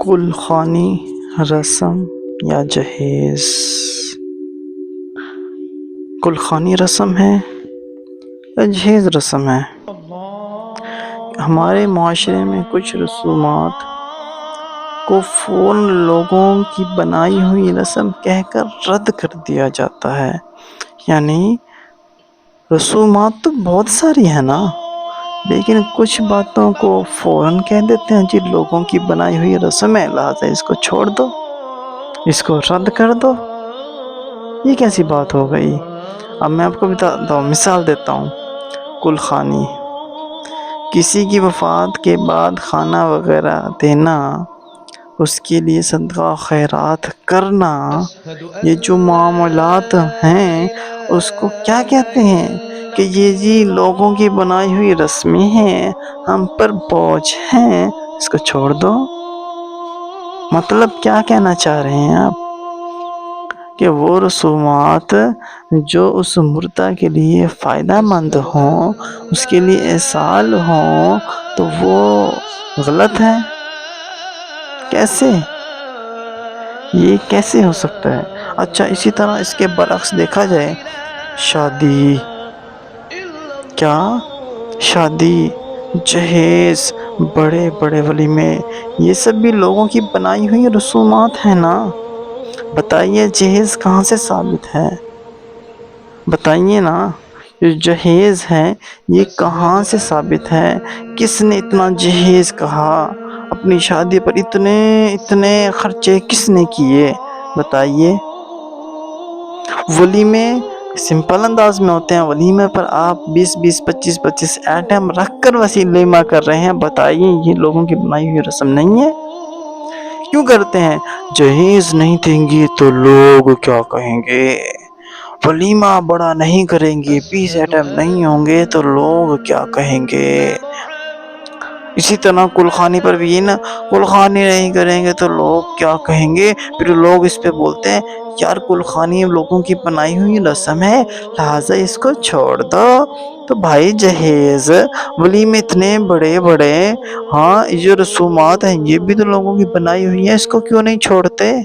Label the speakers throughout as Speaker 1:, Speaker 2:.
Speaker 1: گلخانی رسم یا جہیز۔ گلخانی رسم ہے یا جہیز رسم ہے؟ ہمارے معاشرے میں کچھ رسومات کو فوراً لوگوں کی بنائی ہوئی رسم کہہ کر رد کر دیا جاتا ہے۔ یعنی رسومات تو بہت ساری ہیں نا، لیکن کچھ باتوں کو فوراً کہہ دیتے ہیں جی لوگوں کی بنائی ہوئی رسم ہے، لہٰذا اس کو چھوڑ دو، اس کو رد کر دو۔ یہ کیسی بات ہو گئی؟ اب میں آپ کو بتاتا ہوں، مثال دیتا ہوں۔ گلخانی، کسی کی وفات کے بعد کھانا وغیرہ دینا، اس کے لیے صدقہ خیرات کرنا، یہ جو معاملات ہیں اس کو کیا کہتے ہیں کہ یہ جی لوگوں کی بنائی ہوئی رسمیں ہیں، ہم پر بوجھ ہیں، اس کو چھوڑ دو۔ مطلب کیا کہنا چاہ رہے ہیں آپ؟ کہ وہ رسومات جو اس مردہ کے لیے فائدہ مند ہوں، اس کے لیے احسان ہوں، تو وہ غلط ہے؟ کیسے؟ یہ کیسے ہو سکتا ہے؟ اچھا، اسی طرح اس کے برعکس دیکھا جائے، شادی، کیا شادی، جہیز، بڑے بڑے ولیمے، یہ سب بھی لوگوں کی بنائی ہوئی رسومات ہیں نا۔ بتائیے جہیز کہاں سے ثابت ہے؟ بتائیے نا، یہ جہیز ہے یہ کہاں سے ثابت ہے؟ کس نے اتنا جہیز کہا؟ اپنی شادی پر اتنے خرچے کس نے کیے؟ بتائیے۔ ولیمے سمپل انداز میں ہوتے ہیں، ولیمے پر آپ 20 25 ایٹم رکھ کر ولیمہ کر رہے ہیں۔ بتائیے یہ لوگوں کی بنائی ہوئی رسم نہیں ہے؟ کیوں کرتے ہیں؟ جہیز نہیں دیں گے تو لوگ کیا کہیں گے؟ ولیمہ بڑا نہیں کریں گے، 20 ایٹم نہیں ہوں گے تو لوگ کیا کہیں گے؟ اسی طرح گلخانی پر بھی یہ نا، گلخانی نہیں کریں گے تو لوگ کیا کہیں گے؟ پھر لوگ اس پہ بولتے ہیں یار گلخانی لوگوں کی بنائی ہوئی رسم ہے، لہٰذا اس کو چھوڑ دو۔ تو بھائی جہیز، ولیمے اتنے بڑے بڑے، ہاں یہ رسومات ہیں یہ بھی تو لوگوں کی بنائی ہوئی ہیں، اس کو کیوں نہیں چھوڑتے؟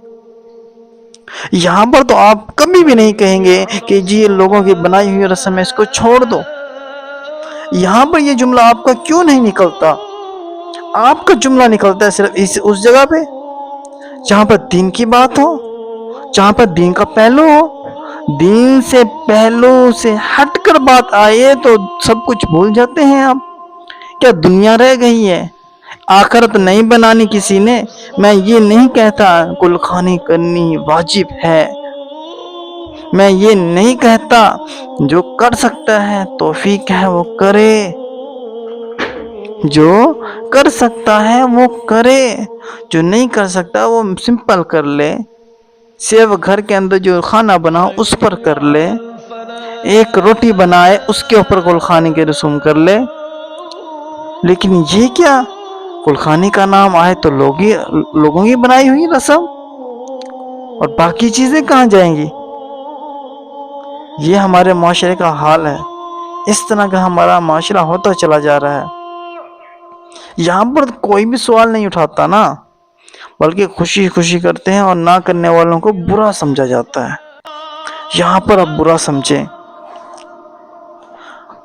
Speaker 1: یہاں پر تو آپ کبھی بھی نہیں کہیں گے کہ جی یہ لوگوں کی بنائی ہوئی رسم ہے، اس کو چھوڑ دو۔ یہاں پر یہ جملہ آپ کا کیوں نہیں نکلتا؟ آپ کا جملہ نکلتا ہے صرف اس جگہ پہ جہاں پر دین کی بات ہو، جہاں پر دین کا پہلو ہو۔ دین سے پہلو سے ہٹ کر بات آئے تو سب کچھ بھول جاتے ہیں آپ۔ کیا دنیا رہ گئی ہے؟ آخرت نہیں بنانی کسی نے۔ میں یہ نہیں کہتا گلخانی کرنی واجب ہے، میں یہ نہیں کہتا جو کر سکتا ہے توفیق ہے وہ کرے، جو کر سکتا ہے وہ کرے، جو نہیں کر سکتا وہ سمپل کر لے، صرف گھر کے اندر جو کھانا بنا اس پر کر لے، ایک روٹی بنائے اس کے اوپر گلخانی کے رسوم کر لے۔ لیکن یہ کیا، گلخانی کا نام آئے تو لوگوں کی بنائی ہوئی رسم، اور باقی چیزیں کہاں جائیں گی؟ یہ ہمارے معاشرے کا حال ہے۔ اس طرح کا ہمارا معاشرہ ہوتا چلا جا رہا ہے۔ یہاں پر کوئی بھی سوال نہیں اٹھاتا نا، بلکہ خوشی خوشی کرتے ہیں اور نہ کرنے والوں کو برا سمجھا جاتا ہے۔ یہاں پر اب برا سمجھیں۔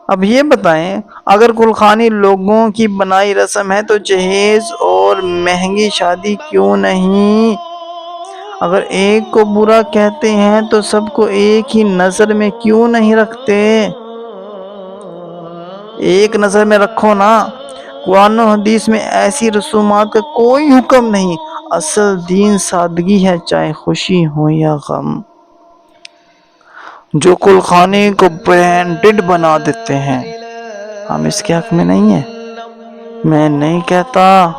Speaker 1: اب یہ بتائیں، اگر گلخانی لوگوں کی بنائی رسم ہے تو جہیز اور مہنگی شادی کیوں نہیں؟ اگر ایک کو برا کہتے ہیں تو سب کو ایک ہی نظر میں کیوں نہیں رکھتے؟ ایک نظر میں رکھو نا۔ قرآن و حدیث میں ایسی رسومات کا کوئی حکم نہیں۔ اصل دین سادگی ہے، چاہے خوشی ہو یا غم۔ جو گلخانی کو برانڈڈ بنا دیتے ہیں، ہم اس کے حق میں نہیں ہیں۔ میں نہیں کہتا،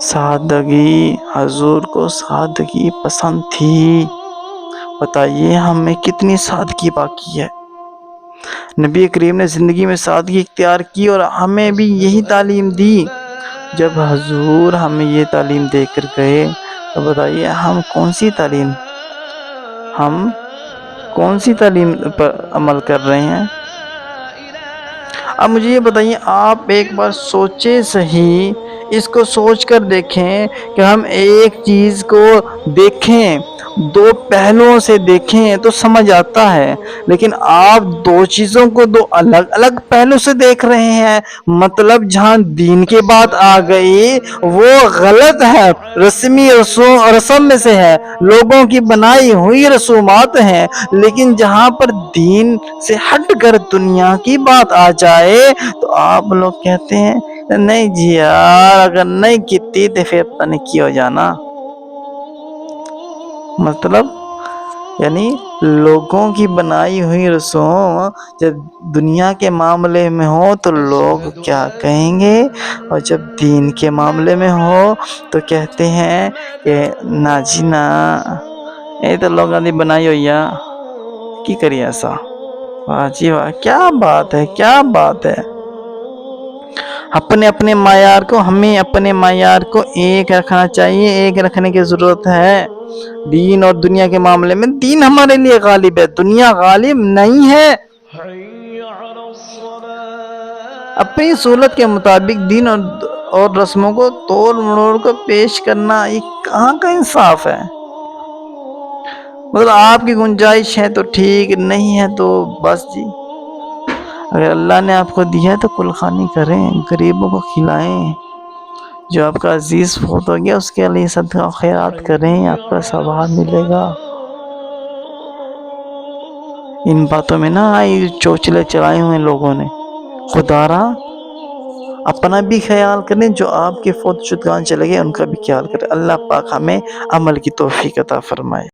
Speaker 1: سادگی، حضور کو سادگی پسند تھی۔ بتائیے ہم میں کتنی سادگی باقی ہے؟ نبی کریم نے زندگی میں سادگی اختیار کی اور ہمیں بھی یہی تعلیم دی۔ جب حضور ہمیں یہ تعلیم دے کر گئے تو بتائیے ہم کون سی تعلیم پر عمل کر رہے ہیں؟ اب مجھے یہ بتائیے، آپ ایک بار سوچے صحیح، اس کو سوچ کر دیکھیں کہ ہم ایک چیز کو دیکھیں، دو پہلوؤں سے دیکھیں تو سمجھ آتا ہے، لیکن آپ دو چیزوں کو دو الگ الگ پہلو سے دیکھ رہے ہیں۔ مطلب جہاں دین کی بات آ گئی وہ غلط ہے، رسم میں سے ہے، لوگوں کی بنائی ہوئی رسومات ہیں، لیکن جہاں پر دین سے ہٹ کر دنیا کی بات آ جائے تو آپ لوگ کہتے ہیں نہیں جی یار، اگر نہیں کیتی تو پھر پتہ نہیں کی ہو جانا۔ مطلب یعنی لوگوں کی بنائی ہوئی رسوم جب دنیا کے معاملے میں ہو تو لوگ کیا کہیں گے، اور جب دین کے معاملے میں ہو تو کہتے ہیں کہ نا جی نا، یہ تو لوگوں نے بنائی ہوئی ہے، کی کریے ایسا۔ واہ جی واہ، کیا بات ہے، کیا بات ہے۔ اپنے اپنے معیار کو، ہمیں اپنے معیار کو ایک رکھنا چاہیے، ایک رکھنے کی ضرورت ہے۔ دین اور دنیا کے معاملے میں دین ہمارے لیے غالب ہے، دنیا غالب نہیں ہے۔ اپنی سہولت کے مطابق دین اور رسموں کو توڑ مڑوڑ کر پیش کرنا، یہ کہاں کا انصاف ہے؟ مطلب آپ کی گنجائش ہے تو ٹھیک، نہیں ہے تو بس جی۔ اگر اللہ نے آپ کو دیا ہے تو کل خوانی کریں، غریبوں کو کھلائیں، جو آپ کا عزیز فوت ہو گیا اس کے لیے صدقہ خیرات کریں، آپ کا ثواب ملے گا۔ ان باتوں میں نہ آئی چوچلے چلائے ہوئے لوگوں نے۔ خدا را اپنا بھی خیال کریں، جو آپ کے فوت شدگان چلے گئے ان کا بھی خیال کریں۔ اللہ پاک ہمیں عمل کی توفیق عطا فرمائے۔